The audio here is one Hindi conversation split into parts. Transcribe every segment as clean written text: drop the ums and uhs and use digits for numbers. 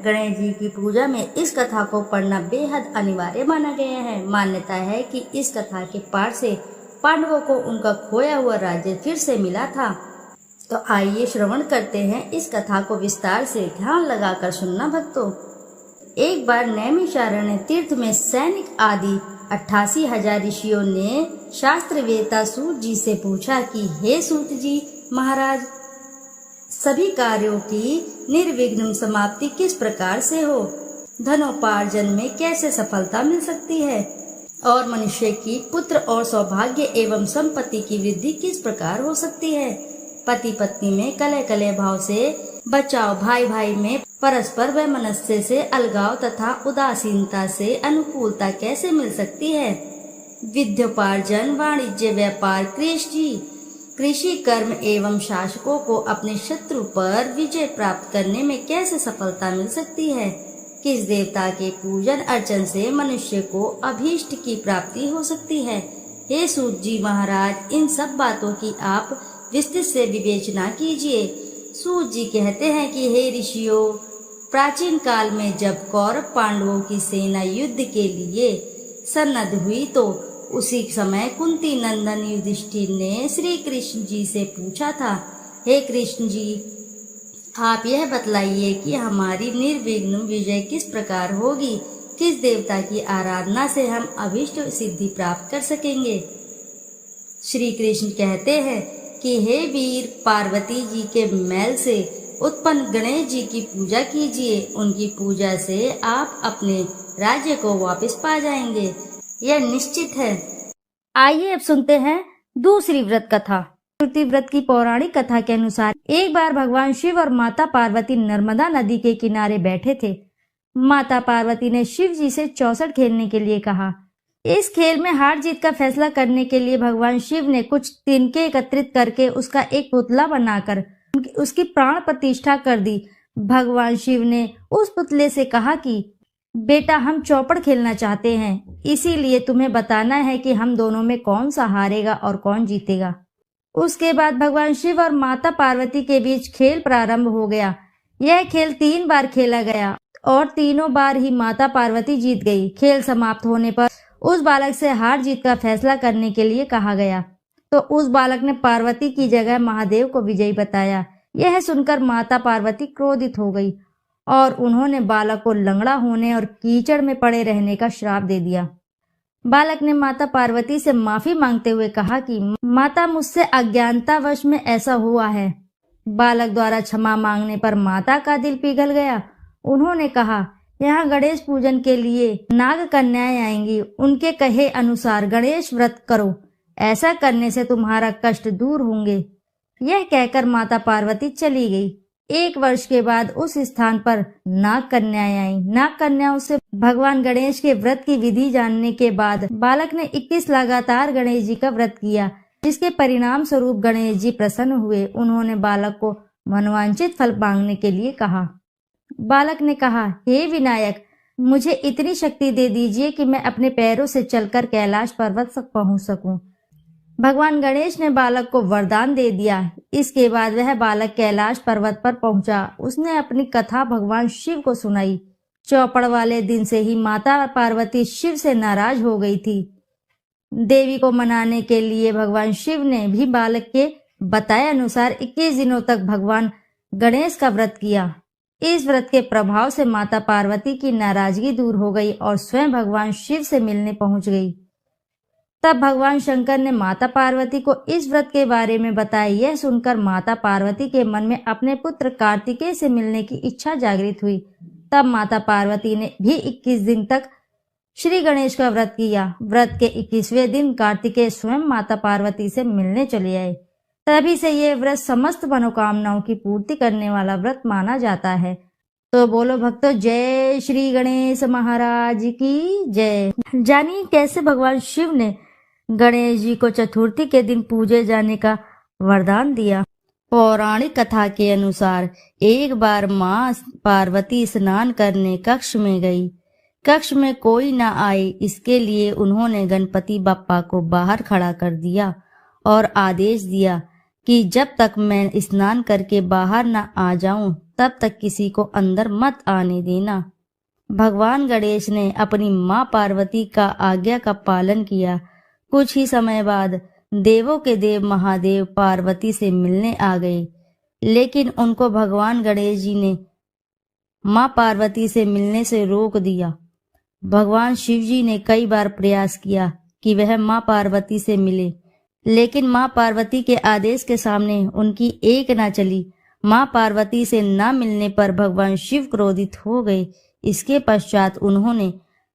गणेश जी की पूजा में इस कथा को पढ़ना बेहद अनिवार्य माना गया है। मान्यता है कि इस कथा के पाठ से पांडवों को उनका खोया हुआ राज्य फिर से मिला था। तो आइए श्रवण करते हैं इस कथा को विस्तार से। ध्यान लगाकर सुनना भक्तों। एक बार नैमिषारण्य तीर्थ में सैनिक आदि 88,000 ऋषियों ने शास्त्रवेत्ता सूत जी से पूछा कि हे सूत जी महाराज, सभी कार्यों की निर्विघ्न समाप्ति किस प्रकार से हो? धनोपार्जन में कैसे सफलता मिल सकती है? और मनुष्य की पुत्र और सौभाग्य एवं संपत्ति की वृद्धि किस प्रकार हो सकती है? पति पत्नी में कलह भाव से बचाव, भाई भाई में परस्पर वैमनस्य से अलगाव तथा उदासीनता से अनुकूलता कैसे मिल सकती है? विद्योपार्जन, वाणिज्य, व्यापार, कृषि कर्म एवं शासकों को अपने शत्रु पर विजय प्राप्त करने में कैसे सफलता मिल सकती है? किस देवता के पूजन अर्चन से मनुष्य को अभीष्ट की प्राप्ति हो सकती है? हे सूत जी महाराज, इन सब बातों की आप विस्तृत से विवेचना कीजिए। सूत जी कहते हैं कि हे ऋषियों, प्राचीन काल में जब कौरव पांडवों की सेना युद्ध के लिए सन्नद्ध हुई तो उसी समय कुंती नंदन युधिष्ठिर ने श्री कृष्ण जी से पूछा था, हे कृष्ण जी, आप यह बतलाइए कि हमारी निर्विघ्न विजय किस प्रकार होगी? किस देवता की आराधना से हम अभीष्ट सिद्धि प्राप्त कर सकेंगे? श्री कृष्ण कहते हैं कि हे वीर, पार्वती जी के मैल से उत्पन्न गणेश जी की पूजा कीजिए। उनकी पूजा से आप अपने राज्य को वापस पा जाएंगे, यह निश्चित है। आइए अब सुनते हैं दूसरी व्रत कथा। श्रुति व्रत की पौराणिक कथा के अनुसार एक बार भगवान शिव और माता पार्वती नर्मदा नदी के किनारे बैठे थे। माता पार्वती ने शिव जी से चौसठ खेलने के लिए कहा। इस खेल में हार जीत का फैसला करने के लिए भगवान शिव ने कुछ तिनके एकत्रित करके उसका एक पुतला बनाकर उसकी प्राण प्रतिष्ठा कर दी। भगवान शिव ने उस पुतले से कहा कि बेटा, हम चौपड़ खेलना चाहते हैं, इसीलिए तुम्हें बताना है कि हम दोनों में कौन सा हारेगा और कौन जीतेगा। उसके बाद भगवान शिव और माता पार्वती के बीच खेल प्रारंभ हो गया। यह खेल 3 बार खेला गया और तीनों बार ही माता पार्वती जीत गई। खेल समाप्त होने पर उस बालक से हार जीत का फैसला करने के लिए कहा गया तो उस बालक ने पार्वती की जगह महादेव को विजयी बताया। यह सुनकर माता पार्वती क्रोधित हो गई और उन्होंने बालक को लंगड़ा होने और कीचड़ में पड़े रहने का श्राप दे दिया। बालक ने माता पार्वती से माफी मांगते हुए कहा कि माता, मुझसे अज्ञानतावश में ऐसा हुआ है। बालक द्वारा क्षमा मांगने पर माता का दिल पिघल गया। उन्होंने कहा, यहाँ गणेश पूजन के लिए नाग कन्याएं आएंगी, उनके कहे अनुसार गणेश व्रत करो, ऐसा करने से तुम्हारा कष्ट दूर होंगे। यह कहकर माता पार्वती चली गई। 1 वर्ष के बाद उस स्थान पर नाग कन्याएं आई। नाग कन्याओं से भगवान गणेश के व्रत की विधि जानने के बाद बालक ने 21 लगातार गणेश जी का व्रत किया, जिसके परिणाम स्वरूप गणेश जी प्रसन्न हुए। उन्होंने बालक को मनोवांछित फल मांगने के लिए कहा। बालक ने कहा, हे विनायक, मुझे इतनी शक्ति दे दीजिए कि मैं अपने पैरों से चलकर कैलाश पर्वत तक पहुंच सकूं। भगवान गणेश ने बालक को वरदान दे दिया। इसके बाद वह बालक कैलाश पर्वत पर पहुंचा। उसने अपनी कथा भगवान शिव को सुनाई। चौपड़ वाले दिन से ही माता पार्वती शिव से नाराज हो गई थी। देवी को मनाने के लिए भगवान शिव ने भी बालक के बताए अनुसार 21 दिनों तक भगवान गणेश का व्रत किया। इस व्रत के प्रभाव से माता पार्वती की नाराजगी दूर हो गई और स्वयं भगवान शिव से मिलने पहुंच गई। तब भगवान शंकर ने माता पार्वती को इस व्रत के बारे में बताया। यह सुनकर माता पार्वती के मन में अपने पुत्र कार्तिकेय से मिलने की इच्छा जागृत हुई। तब माता पार्वती ने भी 21 दिन तक श्री गणेश का व्रत किया। व्रत के 21वें दिन कार्तिकेय स्वयं माता पार्वती से मिलने चले आए। तभी से यह व्रत समस्त मनोकामनाओं की पूर्ति करने वाला व्रत माना जाता है। तो बोलो भक्तों, जय श्री गणेश महाराज की जय। जानिए कैसे भगवान शिव ने गणेश जी को चतुर्थी के दिन पूजे जाने का वरदान दिया। पौराणिक कथा के अनुसार एक बार मां पार्वती स्नान करने कक्ष में गई। कक्ष में कोई न आए, इसके लिए उन्होंने गणपति बप्पा को बाहर खड़ा कर दिया और आदेश दिया, कि जब तक मैं स्नान करके बाहर न आ जाऊं तब तक किसी को अंदर मत आने देना। भगवान गणेश ने अपनी मां पार्वती का आज्ञा का पालन किया। कुछ ही समय बाद देवों के देव महादेव पार्वती से मिलने आ गए, लेकिन उनको भगवान गणेश जी ने मां पार्वती से मिलने से रोक दिया। भगवान शिव जी ने कई बार प्रयास किया कि वह मां पार्वती से मिले, लेकिन मां पार्वती के आदेश के सामने उनकी एक न चली। मां पार्वती से न मिलने पर भगवान शिव क्रोधित हो गए। इसके पश्चात उन्होंने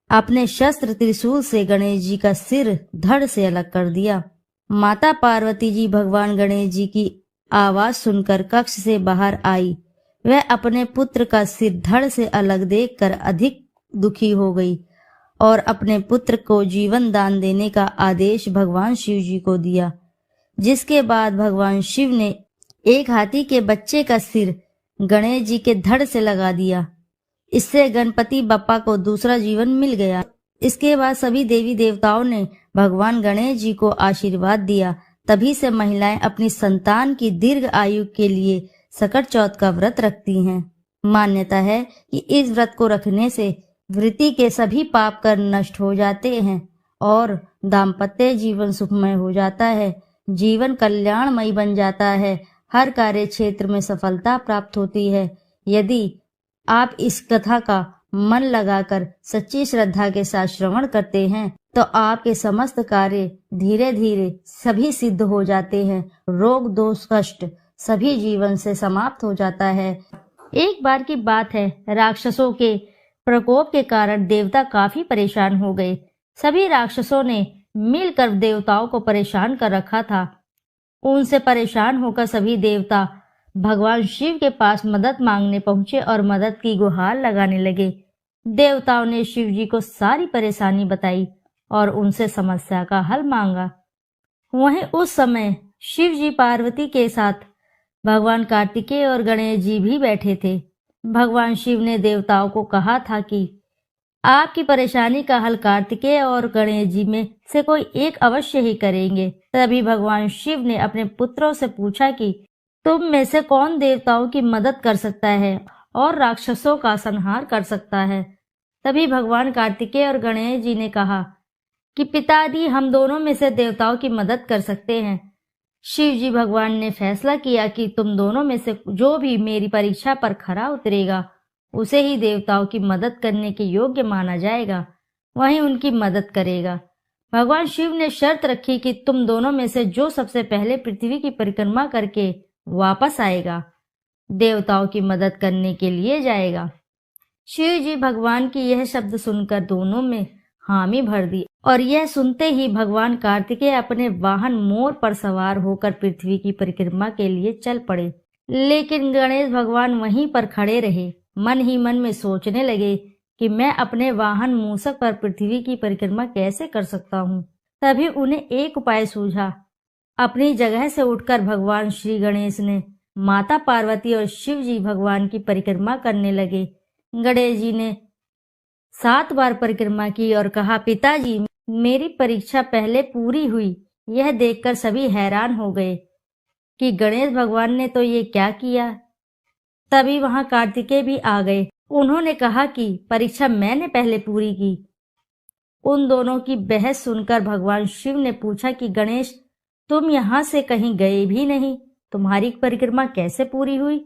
अपने शस्त्र त्रिशूल से गणेश जी का सिर धड़ से अलग कर दिया। माता पार्वती जी भगवान गणेश जी की आवाज सुनकर कक्ष से बाहर आई। वह अपने पुत्र का सिर धड़ से अलग देखकर अधिक दुखी हो गई और अपने पुत्र को जीवन दान देने का आदेश भगवान शिव जी को दिया। जिसके बाद भगवान शिव ने एक हाथी के बच्चे का सिर गणेश जी के धड़ से लगा दिया। इससे गणपति बप्पा को दूसरा जीवन मिल गया। इसके बाद सभी देवी देवताओं ने भगवान गणेश जी को आशीर्वाद दिया। तभी से महिलाएं अपनी संतान की दीर्घ आयु के लिए सकट चौथ का व्रत रखती हैं। मान्यता है कि इस व्रत को रखने से वृत्ति के सभी पाप कर नष्ट हो जाते हैं और दाम्पत्य जीवन सुखमय हो जाता है, जीवन कल्याणमयी बन जाता है, हर कार्य क्षेत्र में सफलता प्राप्त होती है। यदि आप इस कथा का मन लगाकर सच्ची श्रद्धा के साथ श्रवण करते हैं तो आपके समस्त कार्य धीरे धीरे सभी सिद्ध हो जाते हैं। रोग दोष कष्ट सभी जीवन से समाप्त हो जाता है। एक बार की बात है, राक्षसों के प्रकोप के कारण देवता काफी परेशान हो गए। सभी राक्षसों ने मिलकर देवताओं को परेशान कर रखा था। उनसे परेशान होकर सभी देवता भगवान शिव के पास मदद मांगने पहुंचे और मदद की गुहार लगाने लगे। देवताओं ने शिव जी को सारी परेशानी बताई और उनसे समस्या का हल मांगा। वहीं उस समय शिव जी पार्वती के साथ भगवान कार्तिकेय और गणेश जी भी बैठे थे। भगवान शिव ने देवताओं को कहा था कि आपकी परेशानी का हल कार्तिकेय और गणेश जी में से कोई एक अवश्य ही करेंगे। तभी भगवान शिव ने अपने पुत्रों से पूछा कि तुम में से कौन देवताओं की मदद कर सकता है और राक्षसों का संहार कर सकता है। तभी भगवान कार्तिकेय और गणेश जी ने कहा कि पिताजी, हम दोनों में से देवताओं की मदद कर सकते हैं। शिव जी भगवान ने फैसला किया कि तुम दोनों में से जो भी मेरी परीक्षा पर खरा उतरेगा उसे ही देवताओं की मदद करने के योग्य माना जाएगा, वही उनकी मदद करेगा। भगवान शिव ने शर्त रखी कि तुम दोनों में से जो सबसे पहले पृथ्वी की परिक्रमा करके वापस आएगा देवताओं की मदद करने के लिए जाएगा। शिव जी भगवान की यह शब्द सुनकर दोनों में हामी भर दी और यह सुनते ही भगवान कार्तिकेय अपने वाहन मोर पर सवार होकर पृथ्वी की परिक्रमा के लिए चल पड़े। लेकिन गणेश भगवान वहीं पर खड़े रहे। मन ही मन में सोचने लगे कि मैं अपने वाहन मूषक पर पृथ्वी की परिक्रमा कैसे कर सकता हूँ। तभी उन्हें एक उपाय सूझा। अपनी जगह से उठकर भगवान श्री गणेश ने माता पार्वती और शिव जी भगवान की परिक्रमा करने लगे। गणेश जी ने 7 बार परिक्रमा की और कहा, पिताजी, मेरी परीक्षा पहले पूरी हुई। यह देखकर सभी हैरान हो गए कि गणेश भगवान ने तो ये क्या किया। तभी वहां कार्तिकेय भी आ गए। उन्होंने कहा कि परीक्षा मैंने पहले पूरी की। उन दोनों की बहस सुनकर भगवान शिव ने पूछा कि गणेश, तुम यहाँ से कहीं गए भी नहीं, तुम्हारी परिक्रमा कैसे पूरी हुई।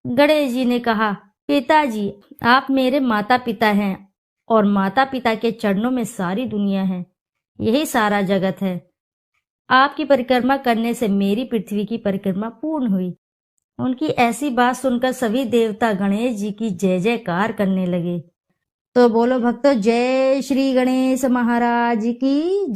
गणेश जी ने कहा, पिताजी, आप मेरे माता पिता हैं और माता पिता के चरणों में सारी दुनिया है, यही सारा जगत है। आपकी परिक्रमा करने से मेरी पृथ्वी की परिक्रमा पूर्ण हुई। उनकी ऐसी बात सुनकर सभी देवता गणेश जी की जय जयकार करने लगे। तो बोलो भक्तों, जय श्री गणेश महाराज की जय।